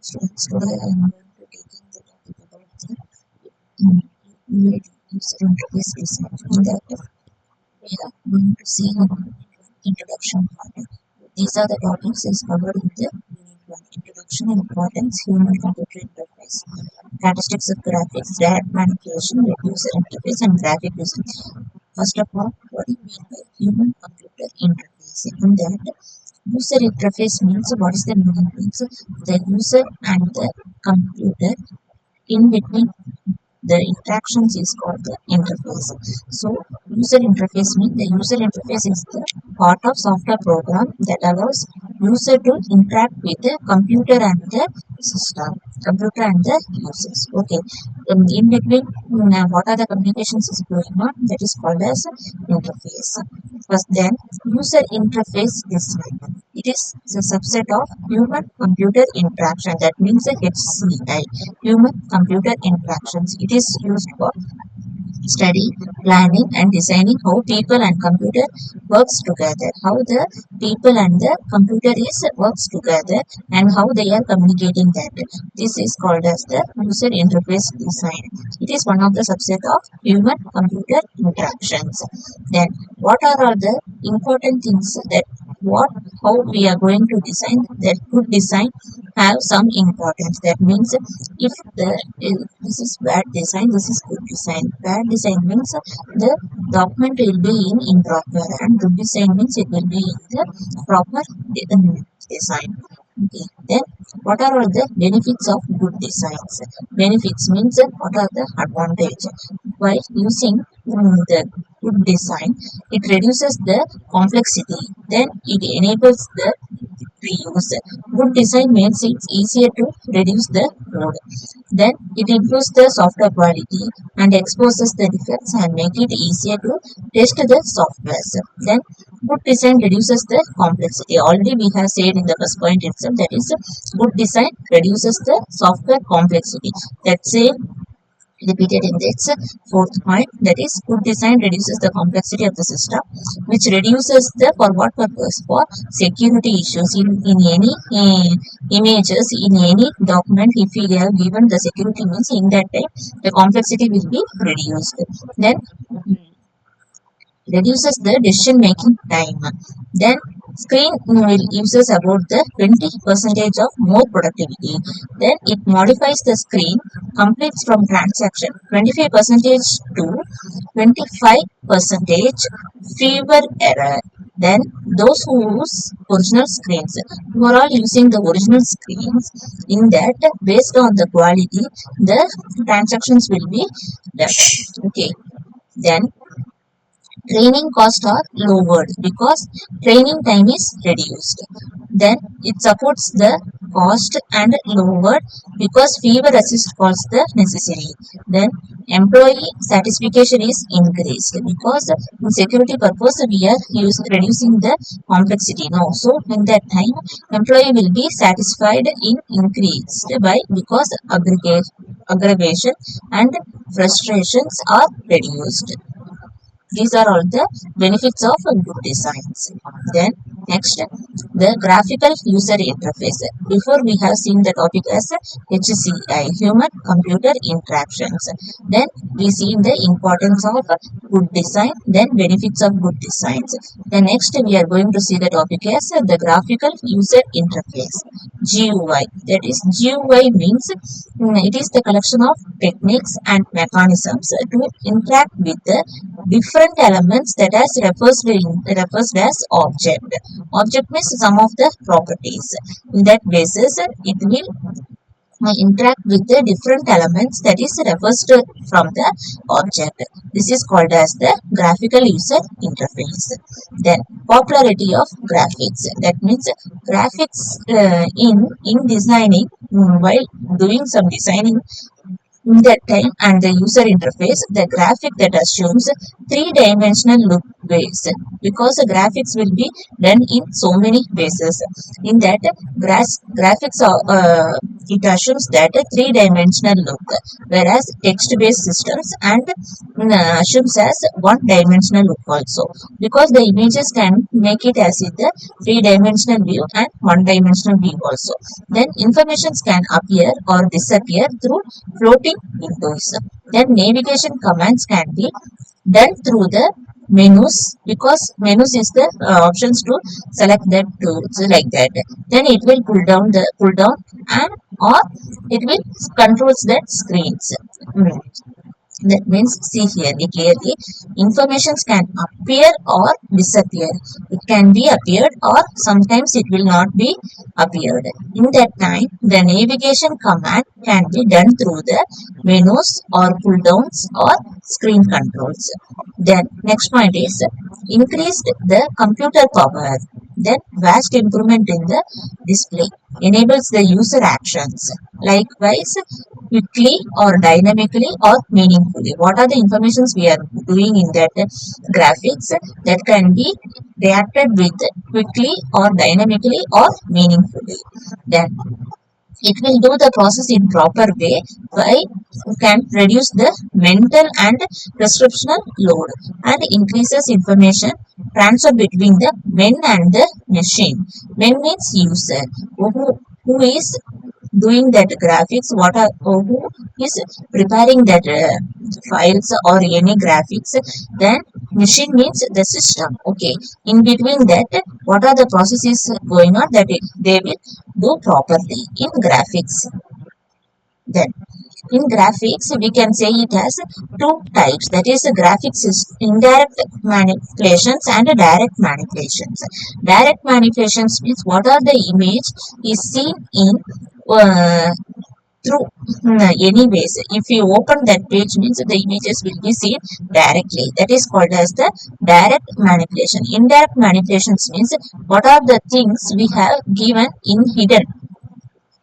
Students, today I am going to take in the topic about the Uid user interface design. In that, we are going to see an introduction part. These are the topics is covered in the Unit 1. Introduction, importance, human-computer interface, characteristics of graphics, data manipulation, web user interface, and graphic design. First of all, what do you mean by human-computer interface? In that, user interface means what is the meaning? Means the user and the computer in between the interactions is called the interface. So user interface means the user interface is the part of software program that allows user to interact with the computer and the system, computer and the users. Okay, in between what are the communications is going on, that is called as interface. First, then user interface design. It is a subset of human computer interaction. That means the HCI, human computer interactions. It is used for study, planning and designing how people and computer works together, how the people and the computer is works together and how they are communicating that. This is called as the user interface design. It is one of the subset of human computer interactions. Then what are all the important things that how we are going to design that good design have some importance. That means if this is bad design, this is good design. Bad design means the document will be in improper, and good design means it will be in the proper design. Okay. Then what are all the benefits of good designs? Benefits means what are the advantage? By using the good design, it reduces the complexity. Then it enables the reuse. Good design makes it easier to reduce the code. Then it improves the software quality and exposes the defects and make it easier to test the software. Then good design reduces the complexity. Already we have said in the first point itself, that is good design reduces the software complexity. Let's say repeated in its fourth point, that is good design reduces the complexity of the system, which reduces the for what purpose? For security issues in any images, in any document. If we have given the security means, in that time the complexity will be reduced. Then reduces the decision making time. Then screen will uses about the 20% of more productivity. Then it modifies the screen, completes from transaction 25% to 25% fewer error. Then those who use original screens, who are all using the original screens, in that based on the quality, the transactions will be done. Okay. Then training costs are lowered because training time is reduced. Then it supports the cost and lowered because fewer assist calls the necessary. Then employee satisfaction is increased because in security purpose we are reducing the complexity now. So in that time employee will be satisfied in increased by because aggravation and frustrations are reduced. These are all the benefits of good designs. Then next, the graphical user interface. Before we have seen the topic as HCI, human computer interactions. Then we see the importance of good design, then benefits of good designs. Then next we are going to see the topic as the graphical user interface, GUI. That is, GUI means it is the collection of techniques and mechanisms to interact with the different elements that refers as object. Object means some of the properties. In that basis, it will interact with the different elements that is refers to from the object. This is called as the graphical user interface. Then popularity of graphics. That means graphics in designing, while doing some designing in that time and the user interface, the graphic that assumes three-dimensional look ways, because the graphics will be done in so many bases. In that graphics are it assumes that a three-dimensional look, whereas text-based systems and assumes as one-dimensional look also, because the images can make it as in the three-dimensional view and one-dimensional view also. Then informations can appear or disappear through floating windows. Then navigation commands can be done through the menus, because menus is the options to select that tools like that. Then it will pull down and or it will controls that screens. Mm. That means, see here clearly, informations can appear or disappear. It can be appeared or sometimes it will not be appeared. In that time, the navigation command can be done through the menus or pull downs or screen controls. Then next point is increased the computer power. Then vast improvement in the display enables the user actions. Likewise, quickly or dynamically or meaningfully. What are the informations we are doing in that graphics that can be reacted with quickly or dynamically or meaningfully. Then it will do the process in proper way by can reduce the mental and prescriptional load and increases information transfer between the men and the machine. Men means user who is doing that graphics, who is preparing that files or any graphics. Then machine means the system. Okay, in between that, what are the processes going on that they will do properly in graphics. Then in graphics, we can say it has two types, that is graphics is indirect manipulations and direct manipulations. Direct manipulations means what are the image is seen in uh, through anyways. If you open that page means the images will be seen directly. That is called as the direct manipulation. Indirect manipulations means what are the things we have given in hidden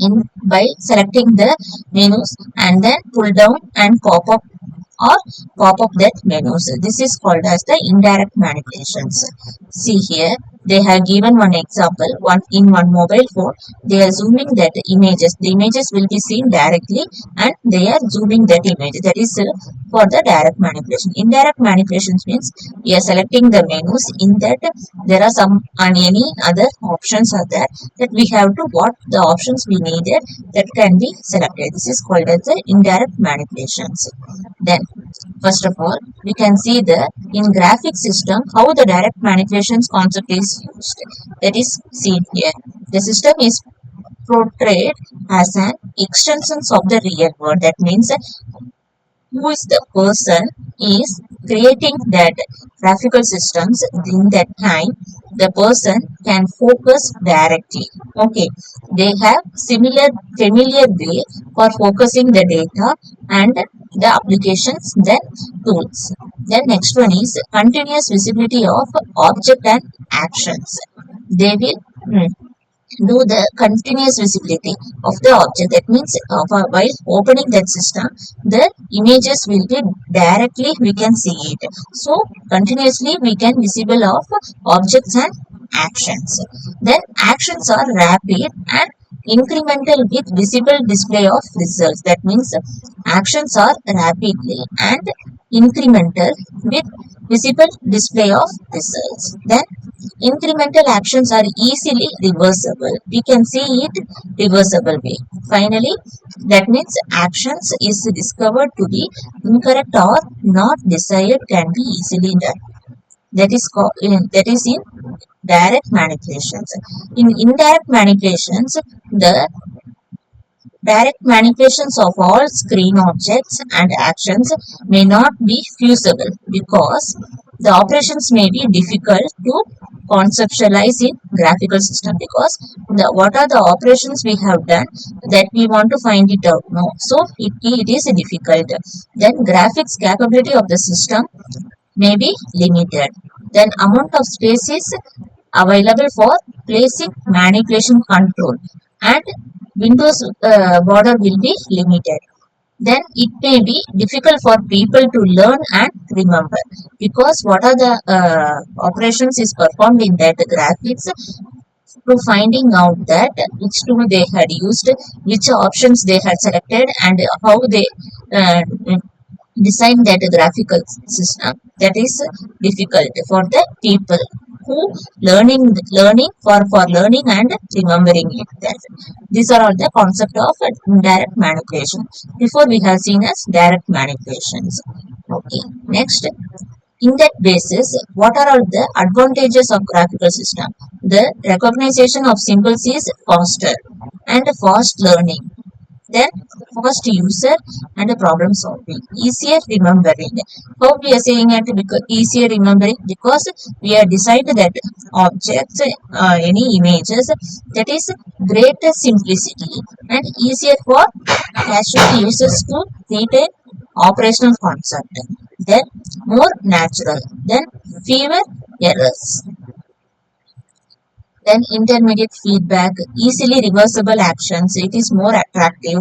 in by selecting the menus and then pull down and pop up or pop up that menus. This is called as the indirect manipulations. See here, they have given one example. One mobile phone, they are zooming that images. The images will be seen directly, and they are zooming that image. That is for the direct manipulation. Indirect manipulations means we are selecting the menus. In that, there are some and any other options are there that we have to what the options we needed that can be selected. This is called as the indirect manipulations. Then, first of all, we can see the in graphic system how the direct manipulations concept is used. That is seen here. The system is portrayed as an extension of the real world. That means who is the person is creating that graphical systems. In that time the person can focus directly. Okay, they have similar familiar way for focusing the data and the applications, then tools. Then next one is continuous visibility of object and actions. They will do the continuous visibility of the object. That means while opening that system, the images will be directly we can see it. So continuously we can visible of objects and actions. Then actions are rapid and incremental with visible display of results. That means actions are rapidly and incremental with visible display of results. Then incremental actions are easily reversible. We can see it reversible way. Finally, that means actions is discovered to be incorrect or not desired can be easily done. That is in direct manipulations. In indirect manipulations, the direct manipulations of all screen objects and actions may not be feasible because the operations may be difficult to conceptualize in graphical system, because what are the operations we have done that we want to find it out now. So it is difficult. Then graphics capability of the system may be limited. Then amount of space is available for placing manipulation control, and Windows border will be limited. Then it may be difficult for people to learn and remember, because what are the operations is performed in that graphics to finding out that which tool they had used, which options they had selected, and how they uh, design that graphical system. That is difficult for the people who learning for learning and remembering it. That these are all the concept of direct manipulation. Before we have seen as direct manipulations. Okay, next, in that basis, what are all the advantages of graphical system? The recognition of symbols is faster and fast learning, then fast user and problem solving, easier remembering. How we are saying it, because easier remembering, because we have decided that objects, any images, that is greater simplicity and easier for casual users to retain operational concept. Then more natural, then fewer errors, then intermediate feedback, easily reversible actions, it is more attractive,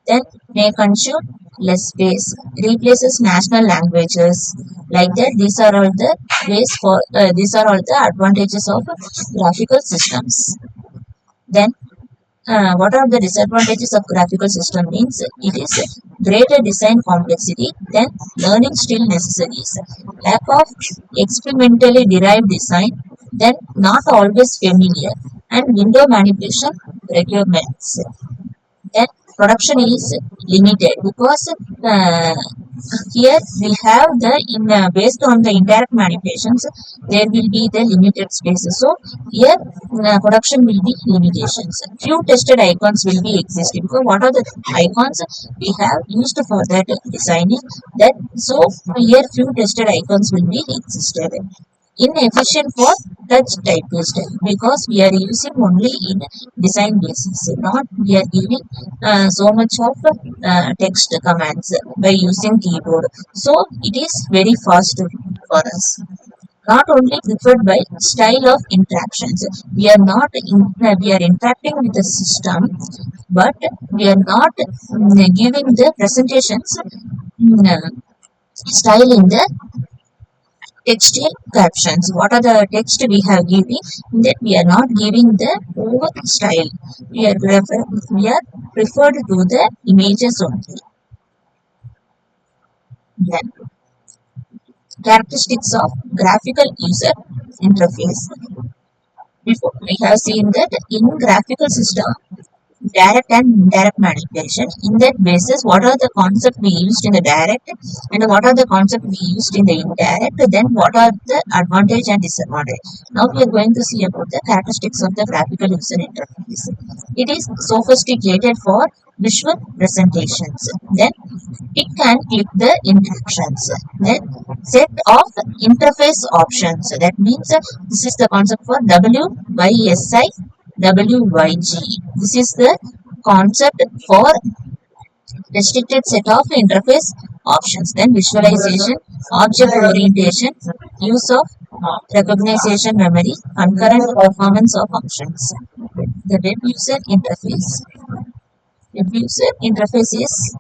then may consume less space, replaces national languages. Like that, these are all the these are all the advantages of graphical systems. Then what are the disadvantages of graphical system? Means it is greater design complexity, then learning still necessaries, lack of experimentally derived design, then not always familiar, and window manipulation requirements. Then production is limited, because here we have the based on the indirect manipulations, there will be the limited spaces. So here production will be limitations. Few tested icons will be existing, because what are the icons we have used for that designing, that so here few tested icons will be existed. Inefficient for touch typist, because we are using only in design basis, not we are giving so much of text commands by using keyboard, so it is very fast for us. Not only preferred by style of interactions, we are not we are interacting with the system, but we are not giving the presentations style in the textual captions. What are the text we have given? That we are not giving the over style. We are preferred to the images only. Then characteristics of graphical user interface. Before we have seen that in graphical system, direct and indirect manipulation. In that basis, what are the concepts we used in the direct, and what are the concepts we used in the indirect, then what are the advantage and disadvantage. Now we are going to see about the characteristics of the graphical user interface. It is sophisticated for visual presentations. Then it can click the interactions. Then set of interface options. That means this is the concept for WYSI, WYG. This is the concept for restricted set of interface options. Then visualization, object orientation, use of recognition memory, concurrent performance of functions. The web user interface. Web user interface is